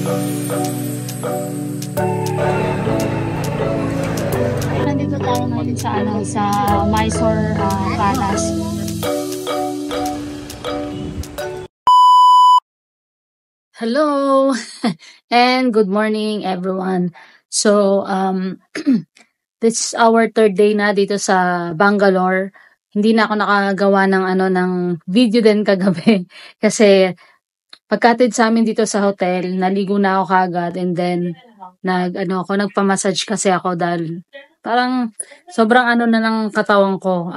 Nandito tayo ngayon sa sa Mysore Palace. Hello and good morning everyone. So this is our third day na dito sa Bangalore. Hindi na ako nakagawa ng video din kagabi kasi pagkatid sa amin dito sa hotel, naligo na ako kagad and then nagpa-massage kasi ako dahil parang sobrang na ng katawan ko.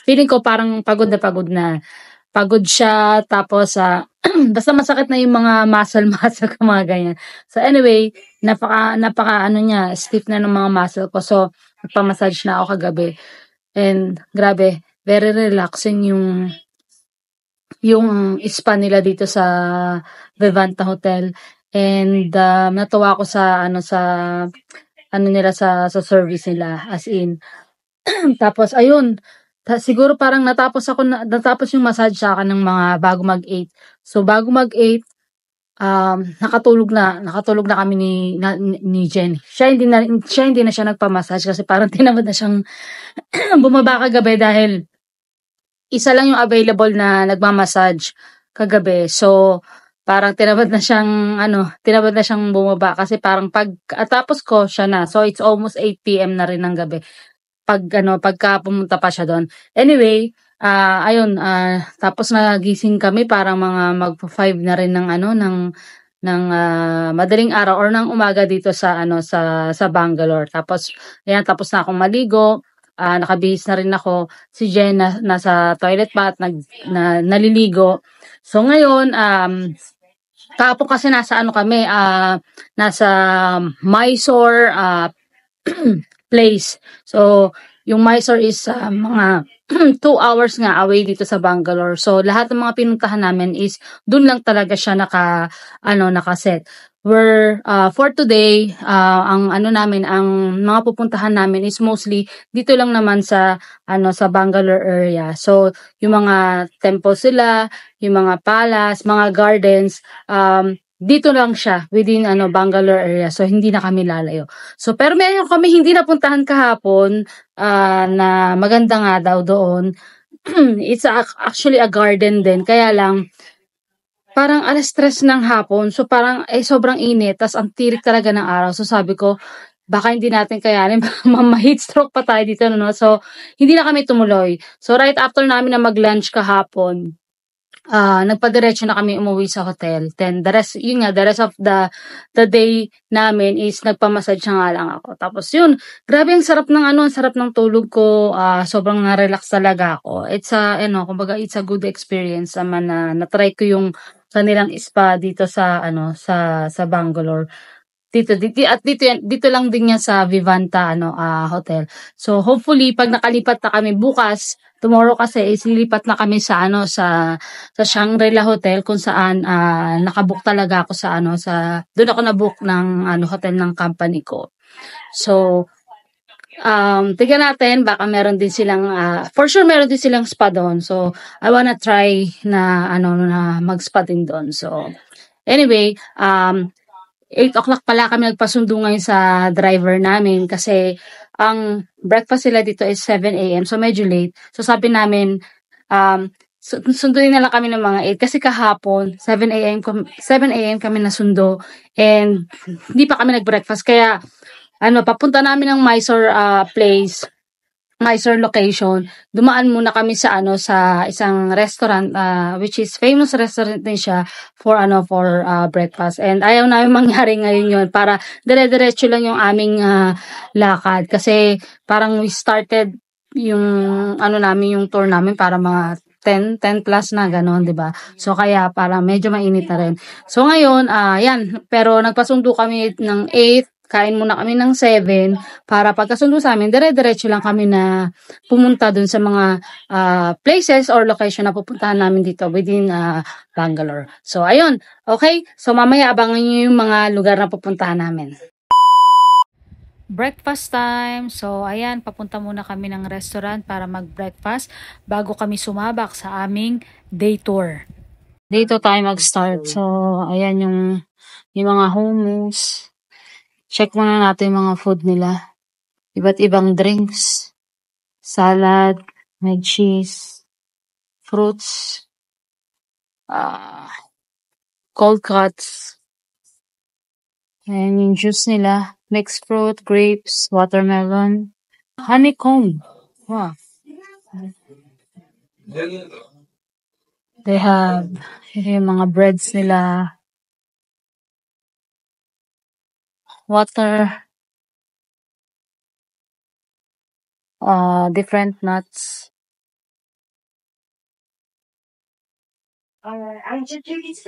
Feeling ko parang pagod na pagod na. Pagod siya tapos basta masakit na yung mga muscle ko mga ganyan. So anyway, napaka niya, stiff na ng mga muscle ko. So nagpa-massage na ako kagabi. And grabe, very relaxing yung spa nila dito sa Vivanta Hotel. And natuwa ako sa nila sa service nila as in. Tapos ayun, siguro parang natapos yung massage sa akin ng mga bago mag-8. So bago mag-8, nakatulog na kami ni Jen. Siya hindi na siya nagpa-massage kasi parang tinamad na siyang bumaba kagabi dahil isa lang yung available na nagma-massage kagabi. So parang tinamad na siyang bumaba kasi parang tapos ko siya na. So it's almost 8 PM na rin ng gabi. Pagka pumunta pa siya doon. Anyway, ayun, tapos nagising kami parang mga mag-5 na rin ng madaling araw or ng umaga dito sa Bangalore. Tapos ayan, tapos na akong maligo, nakabihis na rin ako. Si Jen nasa toilet pa at naliligo. So ngayon, kahapon kasi nasa nasa Mysore place. So, yung Mysore is mga 2 hours nga away dito sa Bangalore. So, lahat ng mga pinuntahan namin is dun lang talaga siya nakaset. Where for today, ang mga pupuntahan namin is mostly dito lang naman sa Bangalore area. So, yung mga temples sila, yung mga palace, mga gardens, dito lang siya within Bangalore area. So hindi na kami lalayo. So pero meron kami hindi napuntahan kahapon na maganda nga daw doon. It's actually a garden din. Kaya lang parang 3:00 ng hapon. So parang sobrang init, tas ang tirik talaga ng araw. So sabi ko baka hindi natin kayanin, ma-heat stroke pa tayo dito no. So hindi na kami tumuloy. So right after namin na mag-lunch kahapon, nagpadiretso na kami umuwi sa hotel. Then the rest of the day namin is nagpa-massage nga lang ako. Tapos yun, grabe ang sarap ng tulog ko. Sobrang na-relax talaga ako. It's kumbaga it's a good experience naman na-try ko yung kanilang spa dito sa Bangalore. Dito lang din yan sa Vivanta hotel. So hopefully pag nakalipat na kami bukas, tomorrow kasi isilipat na kami sa Shangri-La Hotel kung saan nakabook talaga ako doon ako na-book ng hotel ng company ko. So tingnan natin baka meron din silang for sure meron din silang spa doon. So I wanna try na mag-spa din doon. So anyway, 8 o'clock pala kami nagpasundo ngayon sa driver namin kasi ang breakfast sila dito is 7 AM. So medyo late. So sabi namin, sunduin na lang kami ng mga 8 kasi kahapon 7 AM kami nasundo and hindi pa kami nag-breakfast. Kaya papunta namin ng Mysore Mysore location. Dumaan muna kami sa isang restaurant which is famous restaurant din siya for breakfast. And ayaw namin mangyari ngayon yun para dire-diretso lang yung aming lakad kasi parang we started yung yung tour namin para mga 10 plus na gano'n, 'di ba? So kaya para medyo mainit na rin. So ngayon, yan, pero nagpasundo kami ng 8. Kain muna kami ng 7 para pagkasundo sa amin, dire-diretso lang kami na pumunta dun sa mga places or location na pupuntahan namin dito within Bangalore. So, ayun. Okay? So, mamaya abangan nyo yung mga lugar na pupuntahan namin. Breakfast time. So, ayan, papunta muna kami ng restaurant para mag-breakfast bago kami sumabak sa aming day tour. Dito tayo mag-start. So, ayan yung mga hummus. Check muna natin yung mga food nila. Iba't ibang drinks. Salad, may cheese, fruits, cold cuts. And yung juice nila, mixed fruit, grapes, watermelon, honeycomb. Wow. They have yung mga breads nila, water, different nuts. It's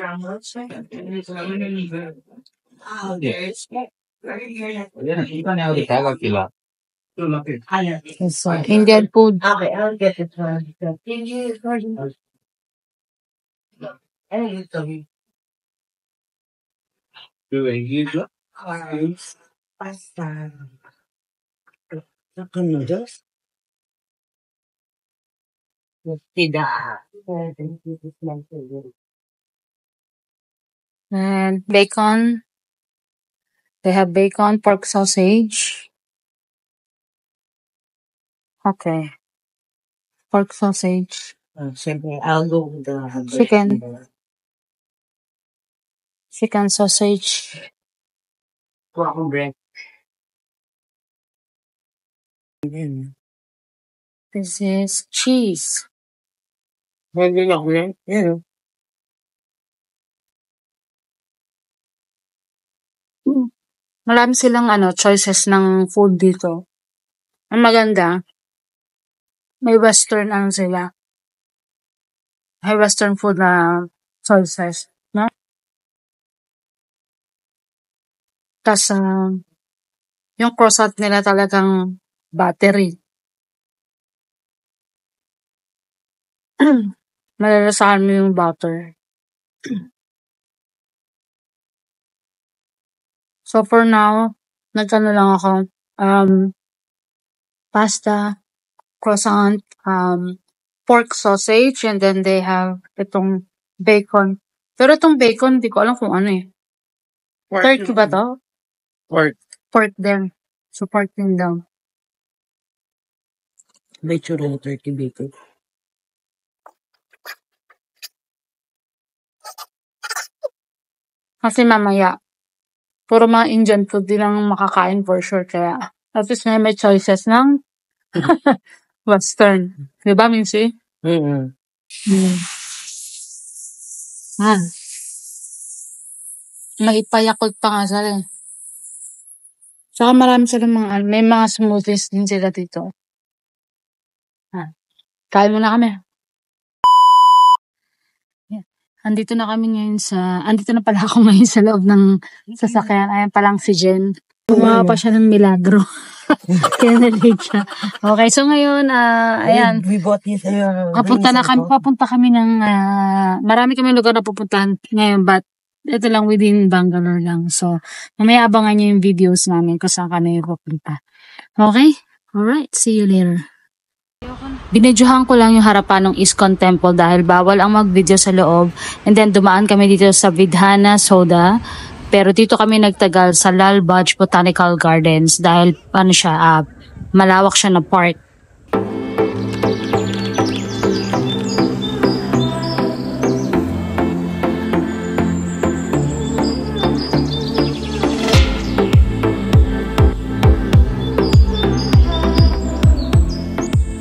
Indian food. Okay, I'll get it one. Thank you for pasta. Noodles. Tidak. And bacon. They have bacon, pork sausage. Okay. Pork sausage. Siyempre, I'll go with the Chicken. Chicken sausage. Kuha akong bread. This is cheese. Pwede na ako yan. Yan. Marami silang choices ng food dito. Ang maganda, may western sila. May western food na choices, no? Tas yung croissant nila talagang battery. Malalasahan mo yung butter. So for now, nagkano lang ako, pasta, croissant, pork sausage, and then they have itong bacon. Pero itong bacon, di ko alam kung ano eh. Turkey ba to? Pork. Pork din. So pork din daw. May tsura na turkey bacon. Kasi mamaya, puro mga Indian food din ang makakain for sure. Kaya, at least may choices ng western. Diba, Mincy? May ipayakot pa nga sila. Saka marami silang may mga smoothies din sila dito. Kain muna kami. Andito na pala ako ngayon sa loob ng sasakyan. Ayan palang si Jen. Gumawa pa siya ng milagro. Kaya na-late siya. Okay, so ngayon, ayan. We bought this. Papunta kami ng, marami kami lugar na pupuntahan ngayon, but ito lang within Bangalore lang. So, mamaya abangan niyo yung videos namin kung saan kami pupunta. Okay? Alright, see you later. Binidyohan ko lang yung harapan ng ISKCON Temple dahil bawal ang mag-video sa loob, and then dumaan kami dito sa Vidhana Soda, pero dito kami nagtagal sa Lal Baj Botanical Gardens dahil malawak siya na park.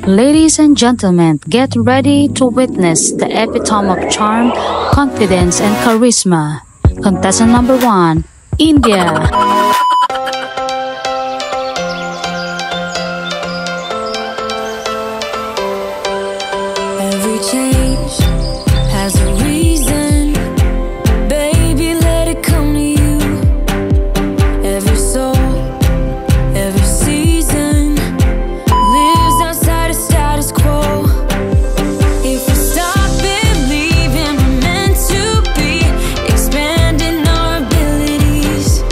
Ladies and gentlemen, get ready to witness the epitome of charm, confidence, and charisma. Contestant number 1, India. Every change has a reason. Baby, let it come to you. Every soul, every season lives outside of status quo. If we stop believing we're meant to be, expanding our abilities.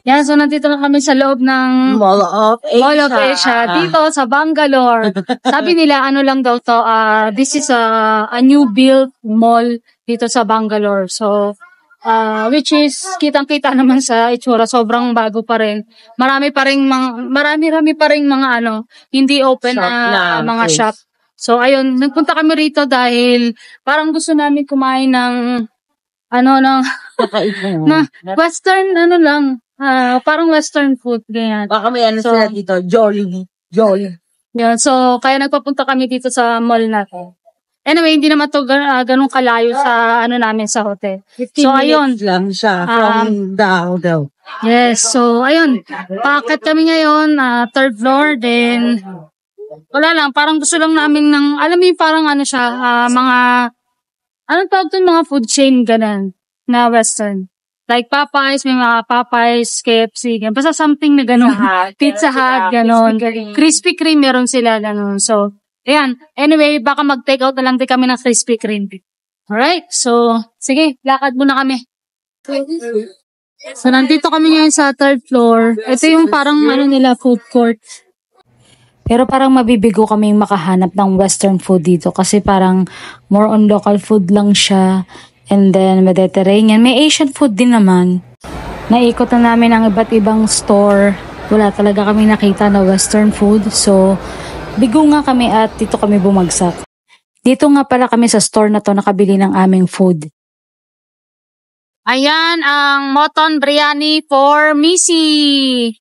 Yan, so nandito na kami sa loob ng Mall of Asia. Mall of Asia, dito sa Bangalore. Sabi nila, ano lang daw to, this is a new built mall dito sa Bangalore. So, which is, kitang-kita naman sa itsura, sobrang bago pa rin. Marami pa rin mga hindi open Shop na na mga place. shop. So, ayun, nagpunta kami rito dahil parang gusto namin kumain ng, na western, parang western food, ganyan. Baka may So, sila dito, Jolly. Yan, so, kaya nagpapunta kami dito sa mall natin. Anyway, hindi naman to ganun kalayo sa namin sa hotel. 15 So, ayun. minutes lang siya from daw. Yes, so, ayun. Paakyat kami ngayon, third floor, then, wala lang, parang gusto lang namin ng, alam mo yung parang mga, anong tawag doon, mga food chain, ganun, na western. Like Popeyes, may mga Popeyes, KFC, ganun. Basta something na ganun. Pizza Hut, ganun. Krispy Kreme, meron sila, ganun. So, ayan. Anyway, baka mag-take out na lang din kami ng Krispy Kreme. Alright, so, sige, lakad muna kami. So, nandito kami ngayon sa third floor. Ito yung parang, nila, food court. Pero parang mabibigo kaming makahanap ng western food dito kasi parang more on local food lang siya. And then Mediterranean. May Asian food din naman. Naikot na namin ang iba't ibang store. Wala talaga kami nakita na western food. So, bigo nga kami at dito kami bumagsak. Dito nga pala kami sa store na to nakabili ng aming food. Ayan ang mutton biryani for Missy.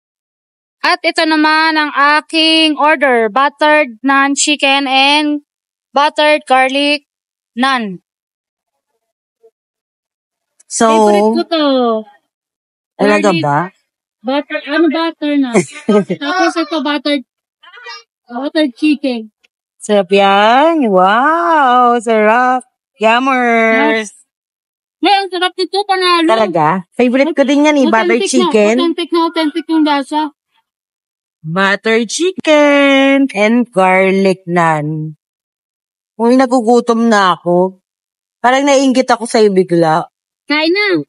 At ito naman ang aking order. Buttered naan chicken and buttered garlic naan. So, Favorite ko to. talaga ba? Butter na? Tapos ito buttered chicken. Sarap yan. Wow, sarap. Yummers. Ngayon, sarap nito, panalo. Talaga? Favorite ko din yan butter chicken. Authentic yung lasa. Butter chicken and garlic naan. Uy, nagugutom na ako. Parang naiinggit ako sa'yo bigla. Kain na.